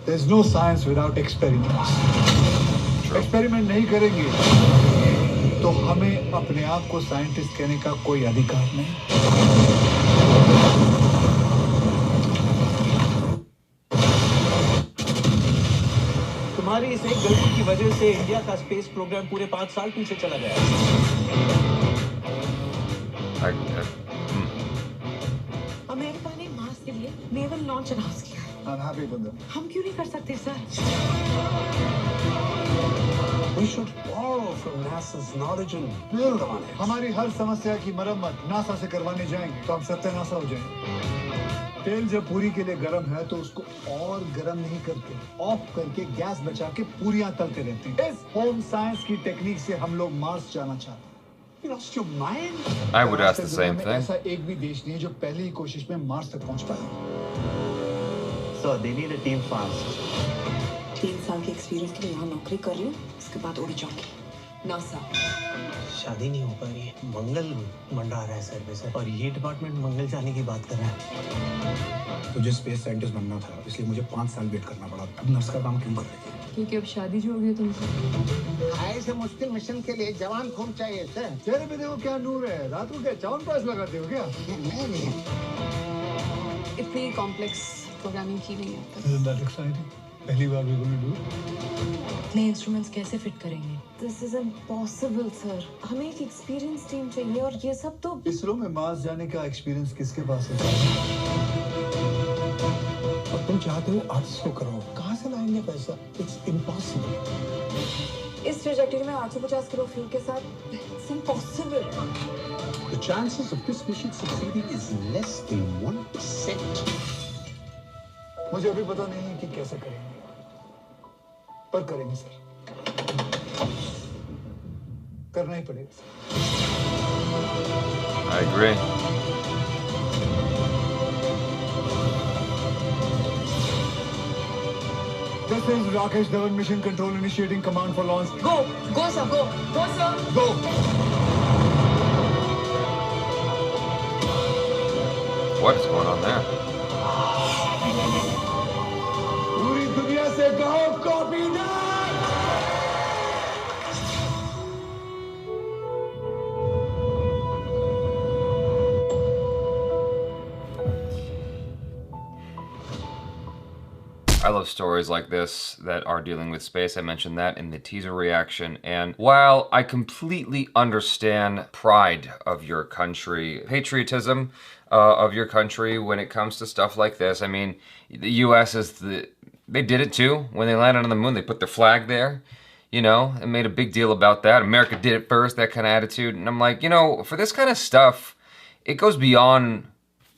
There's no science without experiments. Experiment नहीं करेंगे तो हमें अपने आप को साइंटिस्ट कहने का कोई अधिकार नहीं। तुम्हारी इस एक गलती की वजह से इंडिया का स्पेस प्रोग्राम पूरे 5 साल पीछे चला गया। अमेरिका ने मार्स के लिए नेवल लॉन्च अनाउंस किया है। I'm happy with them. हम क्यों नहीं कर सकते sir? We should borrow from NASA's knowledge and build on it. हमारी हर समस्या की मरम्मत नासा से करवाने जाएंगे तो हम सत्यानाशा हो जाएंगे। तेल जब पूरी के लिए गर्म है तो उसको और गर्म नहीं करके ऑफ करके गैस बचा के पूरियां तलते रहते हैं। इस होम साइंस की टेक्निक से हम लोग मार्स जाना चाहते हैं। You lost your mind? I would ask the same thing. ऐसा एक भी देश नहीं है जो पहली ही कोशिश में मार्स तक पहुंच पाए। So they need a team fast. 3 साल के एक्सपीरियंस के लिए यहाँ नौकरी कर रही हूँ, उसके बाद उड़ जाऊंगी। नासा। शादी नहीं हो पा रही है, मंगल मंडरा रहा है सर पे सर, और ये डिपार्टमेंट मंगल जाने की बात कर रहा है। मुझे स्पेस साइंटिस्ट बनना था, इसलिए मुझे 5 साल वेट करना पड़ा। अब नर्स का काम क्यों कर रही है? क्योंकि अब शादी जो हो गई तुमसे। ऐसे मुश्किल मिशन के लिए जवान खून चाहिए सर। चेहरे पे देखो क्या नूर है, रात को क्या च्यवनप्राश लगाते हो क्या? नहीं। इतनी कॉम्प्लेक्स प्रोग्रामिंग की नहीं है। Isn't that exciting? पहली बार भी going to do? नए इंस्ट्रूमेंट्स कैसे फिट करेंगे? This is impossible sir. हमें एक एक्सपीरियंस टीम चाहिए और ये सब तो। इसरो में मार्स जाने का एक्सपीरियंस किसके पास है? अब तुम चाहते हो आर्टिस्ट को करो, कहाँ से लाएंगे पैसा? It's impossible. इस ट्रेजेक्टरी में 850 किलो फ्यूल के साथ it's impossible. The chances of this mission succeeding is less than 1%. मुझे अभी पता नहीं है कि कैसे करेंगे, पर करेंगे सर। करना ही पड़ेगा sir. I agree. This is Rakesh Dhawan, Mission Control, initiating command for launch. Go sir, go sir. Go. What is going on there? पूरी दुनिया से कहो कॉपी ना। I love stories like this that are dealing with space. I mentioned that in the teaser reaction. And while I completely understand pride of your country, patriotism of your country when it comes to stuff like this, I mean, the US they did it too. When they landed on the moon, they put their flag there, you know, and made a big deal about that. America did it first, that kind of attitude. And I'm like, you know, for this kind of stuff, it goes beyond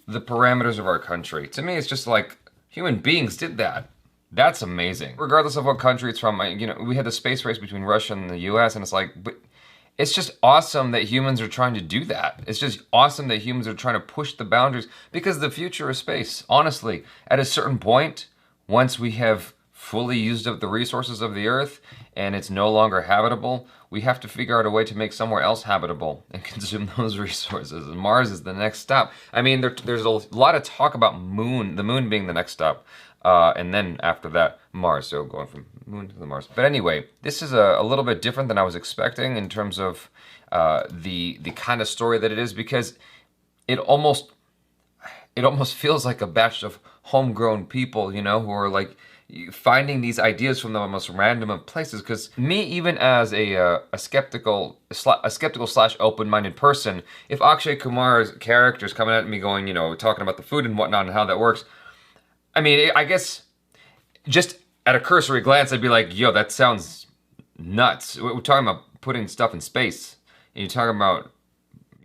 the parameters of our country. To me, it's just like human beings did that. That's amazing. Regardless of what country it's from, you know, we had the space race between Russia and the US, and it's like, but it's just awesome that humans are trying to do that. It's just awesome that humans are trying to push the boundaries, because the future is space. Honestly, at a certain point, once we have fully used up the resources of the Earth and it's no longer habitable, we have to figure out a way to make somewhere else habitable and consume those resources. And Mars is the next stop. I mean, there's a lot of talk about the moon being the next stop. And then after that, Mars, so going from moon to the Mars. But anyway, this is a little bit different than I was expecting in terms of the kind of story that it is, because it almost feels like a batch of homegrown people, you know, who are like finding these ideas from the most random of places. Because me, even as a skeptical slash open-minded person, if Akshay Kumar's character is coming at me going, you know, talking about the food and whatnot and how that works, I mean, I guess just at a cursory glance, I'd be like, yo, that sounds nuts. We're talking about putting stuff in space. And you're talking about